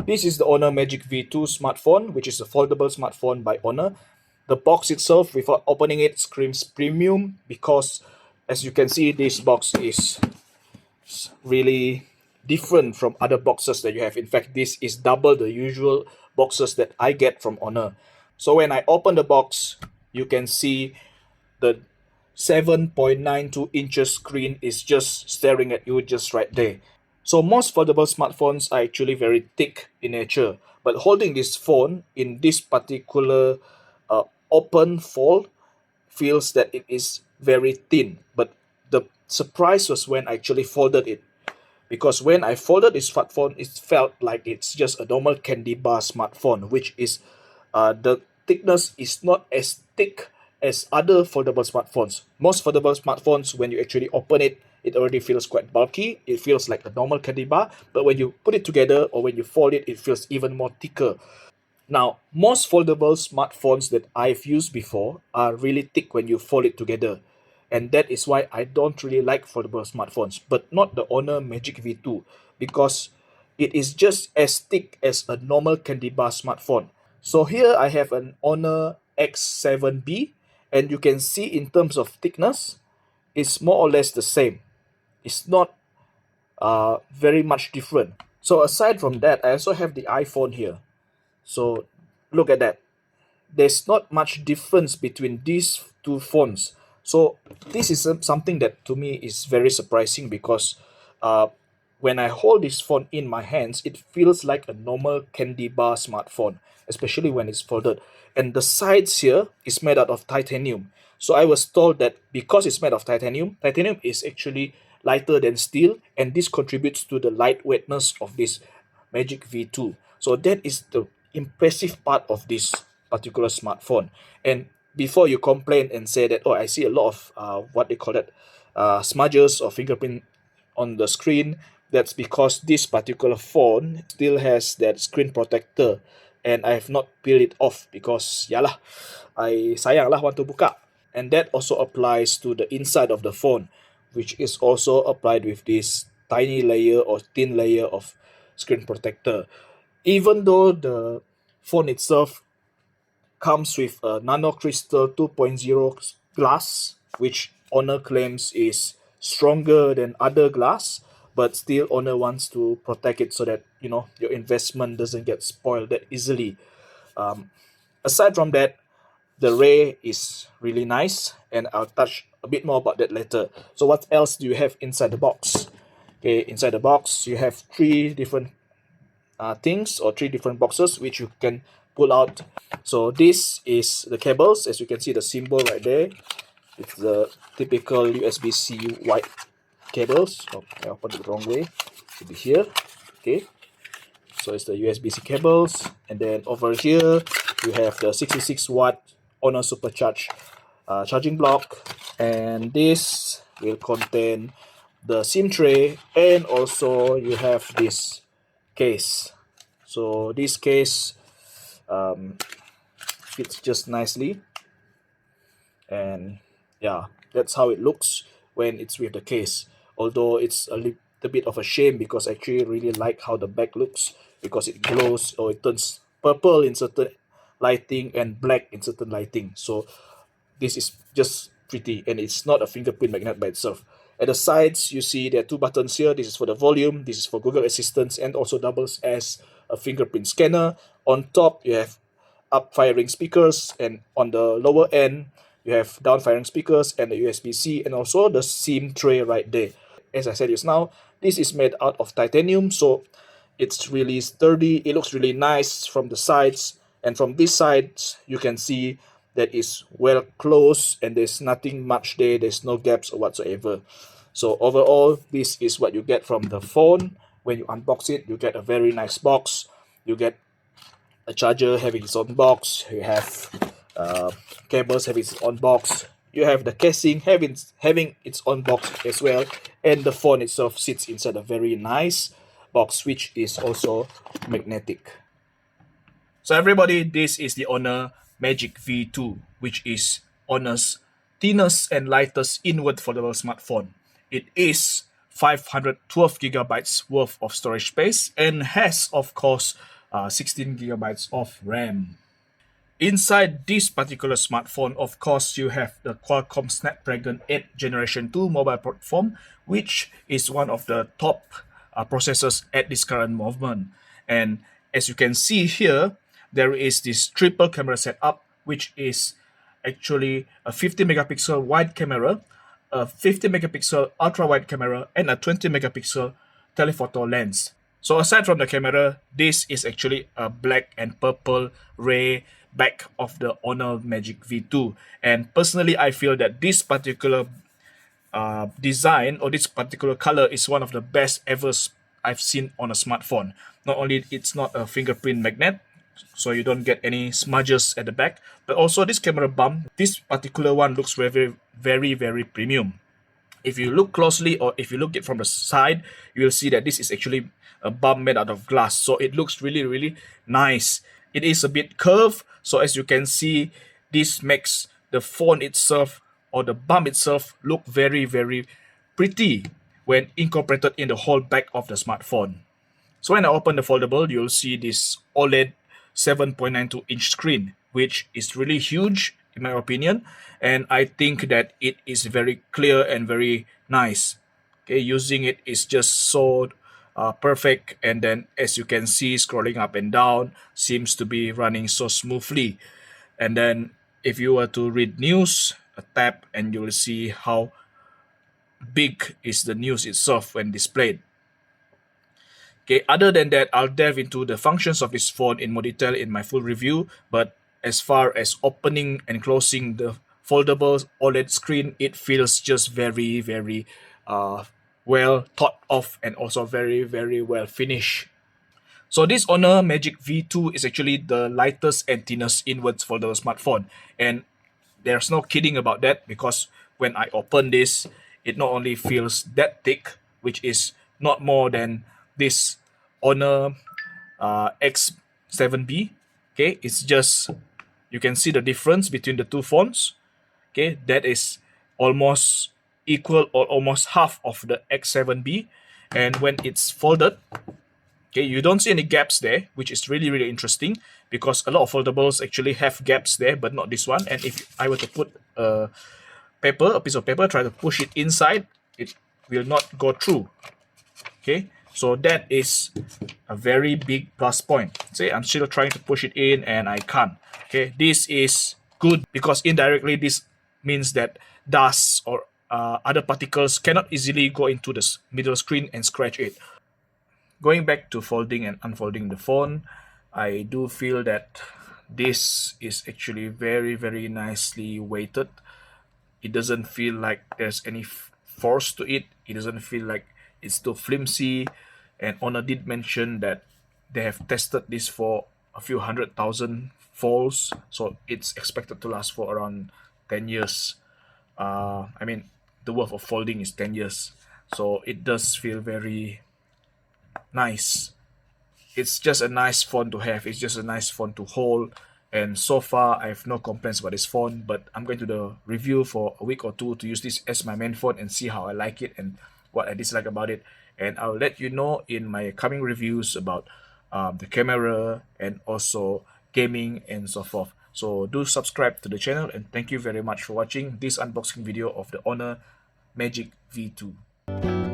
This is the Honor Magic V2 smartphone, which is a foldable smartphone by Honor. The box itself, without opening it, screams premium because, as you can see, this box is really different from other boxes that you have. In fact, this is double the usual boxes that I get from Honor. So when I open the box, you can see the 7.92 inches screen is just staring at you just right there. So most foldable smartphones are actually very thick in nature, but holding this phone in this particular open fold feels that it is very thin. But the surprise was when I actually folded it, because when I folded this smartphone, it felt like it's just a normal candy bar smartphone, which is the thickness is not as thick as other foldable smartphones. Most foldable smartphones, when you actually open it, it already feels quite bulky. It feels like a normal candy bar, but when you put it together or when you fold it, it feels even more thicker. Now, most foldable smartphones that I've used before are really thick when you fold it together. And that is why I don't really like foldable smartphones, but not the Honor Magic V2, because it is just as thick as a normal candy bar smartphone. So here I have an Honor X7B, and you can see in terms of thickness, it's more or less the same. It's not very much different. So aside from that, I also have the iPhone here. So look at that. There's not much difference between these two phones. So this is something that to me is very surprising, because when I hold this phone in my hands, it feels like a normal candy bar smartphone, especially when it's folded. And the sides here is made out of titanium. So I was told that because it's made of titanium, titanium is actually lighter than steel, and this contributes to the lightweightness of this Magic V2. So that is the impressive part of this particular smartphone. And before you complain and say that, oh, I see a lot of what they call it, smudges or fingerprint on the screen, that's because this particular phone still has that screen protector, and I have not peeled it off because yalah, I sayang lah want to buka. And that also applies to the inside of the phone, which is also applied with this tiny layer or thin layer of screen protector. Even though the phone itself comes with a nano crystal 2.0 glass, which Honor claims is stronger than other glass, but still Honor wants to protect it so that your investment doesn't get spoiled that easily. Aside from that, the ray is really nice, and I'll touch a bit more about that later. So what else do you have inside the box? Okay, inside the box you have three different things, or three different boxes which you can pull out. So this is the cables. As you can see, the symbol right there, it's the typical USB-C white cables. Oh, I opened it the wrong way. It should be here. Okay, so it's the USB-C cables, and then over here you have the 66 watt Honor supercharged charging block, and this will contain the SIM tray, and also you have this case. So this case fits just nicely, and yeah, that's how it looks when it's with the case. Although it's a little bit of a shame, because I actually really like how the back looks, because it glows, or it turns purple in certain lighting and black in certain lighting. So this is just pretty, and it's not a fingerprint magnet by itself. At the sides, you see there are two buttons here. This is for the volume, this is for Google Assistant, and also doubles as a fingerprint scanner. On top, you have up firing speakers, and on the lower end, you have down firing speakers and the USB-C, and also the SIM tray right there. As I said just now, this is made out of titanium, so it's really sturdy. It looks really nice from the sides, and from this side, you can see that is well closed, and there's nothing much there. There's no gaps or whatsoever. So overall, this is what you get from the phone. When you unbox it, you get a very nice box. You get a charger having its own box. You have cables having its own box. You have the casing having its own box as well, and the phone itself sits inside a very nice box, which is also magnetic. So everybody, this is the Honor Magic V2, which is Honor's thinnest and lightest inward foldable smartphone. It is 512 gigabytes worth of storage space and has, of course, 16 gigabytes of RAM. Inside this particular smartphone, of course, you have the Qualcomm Snapdragon 8 Generation 2 mobile platform, which is one of the top processors at this current moment. And as you can see here, there is this triple camera setup, which is actually a 50 megapixel wide camera, a 50 megapixel ultra wide camera, and a 20 megapixel telephoto lens. So aside from the camera, this is actually a black and purple ray back of the Honor Magic V2. And personally, I feel that this particular design or this particular color is one of the best ever I've seen on a smartphone. Not only it's not a fingerprint magnet, so you don't get any smudges at the back, but also this camera bump, this particular one looks very, very, very premium. If you look closely or if you look it from the side, you will see that this is actually a bump made out of glass. So it looks really, really nice. It is a bit curved. So as you can see, this makes the phone itself or the bump itself look very, very pretty when incorporated in the whole back of the smartphone. So when I open the foldable, you'll see this OLED 7.92-inch screen, which is really huge in my opinion, and I think that it is very clear and very nice. Okay, using it is just so perfect, and then as you can see, scrolling up and down seems to be running so smoothly. And then if you were to read news, a tap and you will see how big is the news itself when displayed. Okay, other than that, I'll delve into the functions of this phone in more detail in my full review, but as far as opening and closing the foldable OLED screen, it feels just very, very well thought of and also very, very well finished. So this Honor Magic V2 is actually the lightest and thinnest inwards foldable smartphone, and there's no kidding about that, because when I open this, it not only feels that thick, which is not more than this Honor X7B. Okay, it's just, you can see the difference between the two phones. Okay, that is almost equal or almost half of the X7B. And when it's folded, okay, you don't see any gaps there, which is really, really interesting, because a lot of foldables actually have gaps there, but not this one. And if I were to put a piece of paper, try to push it inside, it will not go through. Okay, so that is a very big plus point. See, I'm still trying to push it in and I can't. Okay, this is good because indirectly this means that dust or other particles cannot easily go into the middle screen and scratch it. Going back to folding and unfolding the phone, I do feel that this is actually very, very nicely weighted. It doesn't feel like there's any force to it. It doesn't feel like it's too flimsy. And Honor did mention that they have tested this for a few 100,000 folds, so it's expected to last for around 10 years. I mean, the worth of folding is 10 years, so it does feel very nice. It's just a nice phone to have. It's just a nice phone to hold. And so far, I have no complaints about this phone, but I'm going to do the review for a week or two to use this as my main phone and see how I like it and what I dislike about it. And I'll let you know in my coming reviews about the camera and also gaming and so forth. So do subscribe to the channel, and thank you very much for watching this unboxing video of the Honor Magic V2.